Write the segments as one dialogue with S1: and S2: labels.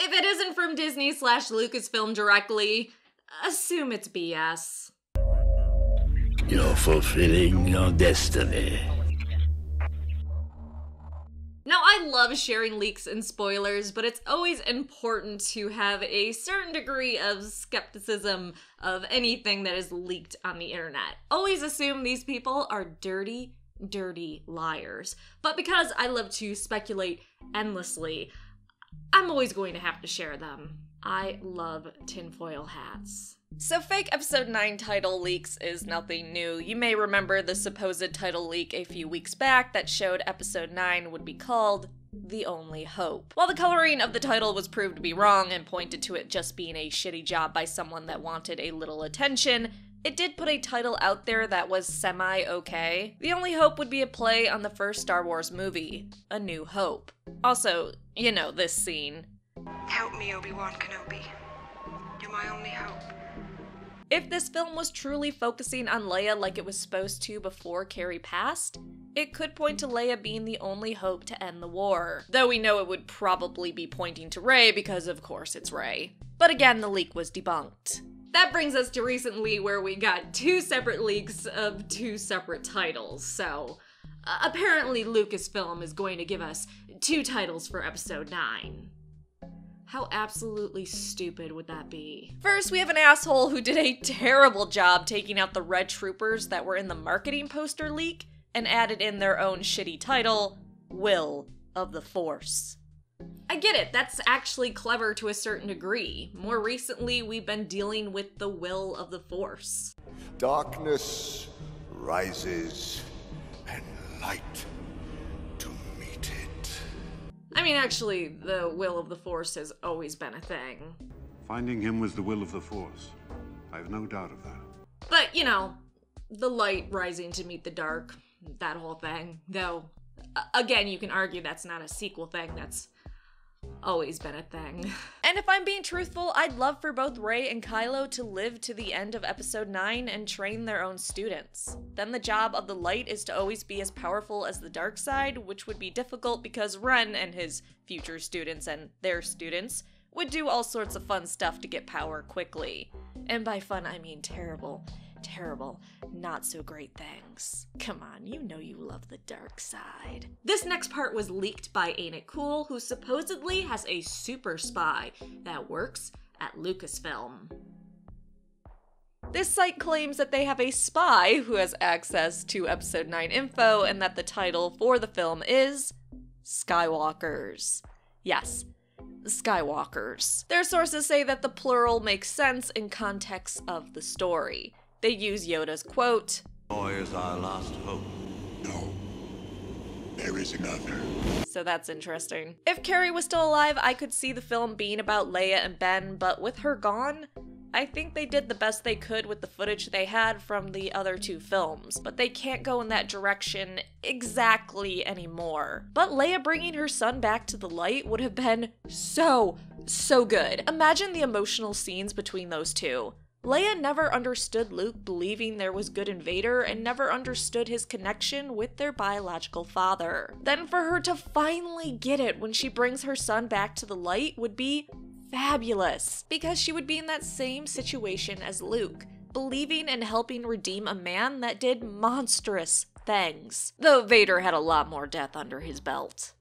S1: If it isn't from Disney/Lucasfilm directly, assume it's BS.
S2: You're fulfilling your destiny.
S1: Now, I love sharing leaks and spoilers, but it's always important to have a certain degree of skepticism of anything that is leaked on the internet. Always assume these people are dirty, dirty liars. But because I love to speculate endlessly, I'm always going to have to share them. I love tinfoil hats. So fake episode 9 title leaks is nothing new. You may remember the supposed title leak a few weeks back that showed episode 9 would be called The Only Hope. While the coloring of the title was proved to be wrong and pointed to it just being a shitty job by someone that wanted a little attention, it did put a title out there that was semi-okay. The Only Hope would be a play on the first Star Wars movie, A New Hope. Also, you know, this scene.
S3: Help me, Obi-Wan Kenobi. You're my only hope.
S1: If this film was truly focusing on Leia like it was supposed to before Carrie passed, it could point to Leia being the only hope to end the war. Though we know it would probably be pointing to Rey because of course it's Rey. But again, the leak was debunked. That brings us to recently where we got 2 separate leaks of 2 separate titles, so apparently Lucasfilm is going to give us 2 titles for episode 9. How absolutely stupid would that be? First, we have an asshole who did a terrible job taking out the red troopers that were in the marketing poster leak and added in their own shitty title, Will of the Force. I get it, that's actually clever to a certain degree. More recently, we've been dealing with the will of the Force.
S4: Darkness rises and light to meet it.
S1: I mean, actually, the will of the Force has always been a thing.
S5: Finding him was the will of the Force. I have no doubt of that.
S1: But, you know, the light rising to meet the dark, that whole thing. Though, again, you can argue that's not a sequel thing, that's always been a thing. And if I'm being truthful, I'd love for both Rey and Kylo to live to the end of episode 9 and train their own students. Then the job of the light is to always be as powerful as the dark side, which would be difficult because Ren and his future students and their students would do all sorts of fun stuff to get power quickly. And by fun, I mean terrible, not so great things. Come on, you know you love the dark side. This next part was leaked by Ain't It Cool, who supposedly has a super spy that works at Lucasfilm. This site claims that they have a spy who has access to episode 9 info and that the title for the film is Skywalkers. Yes, Skywalkers. Their sources say that the plural makes sense in context of the story. They use Yoda's quote,
S6: "Boy is our last hope."
S4: No, there is another.
S1: So that's interesting. If Carrie was still alive, I could see the film being about Leia and Ben, but with her gone, I think they did the best they could with the footage they had from the other 2 films, but they can't go in that direction exactly anymore. But Leia bringing her son back to the light would have been so good. Imagine the emotional scenes between those 2. Leia never understood Luke believing there was good in Vader and never understood his connection with their biological father. Then for her to finally get it when she brings her son back to the light would be fabulous, because she would be in that same situation as Luke, believing and helping redeem a man that did monstrous things. Though Vader had a lot more death under his belt.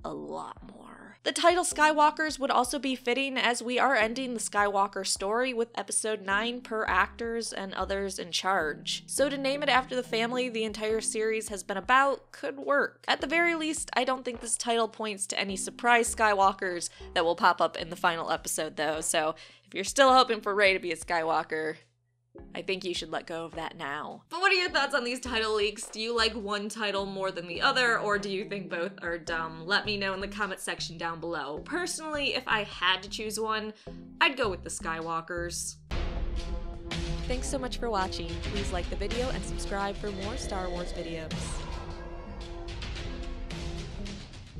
S1: A lot more. The title Skywalkers would also be fitting as we are ending the Skywalker story with episode 9 per actors and others in charge. So to name it after the family the entire series has been about could work. At the very least, I don't think this title points to any surprise Skywalkers that will pop up in the final episode though, so if you're still hoping for Rey to be a Skywalker, I think you should let go of that now. But what are your thoughts on these title leaks? Do you like one title more than the other, or do you think both are dumb? Let me know in the comment section down below. Personally, if I had to choose one, I'd go with the Skywalkers. Thanks so much for watching. Please like the video and subscribe for more Star Wars videos.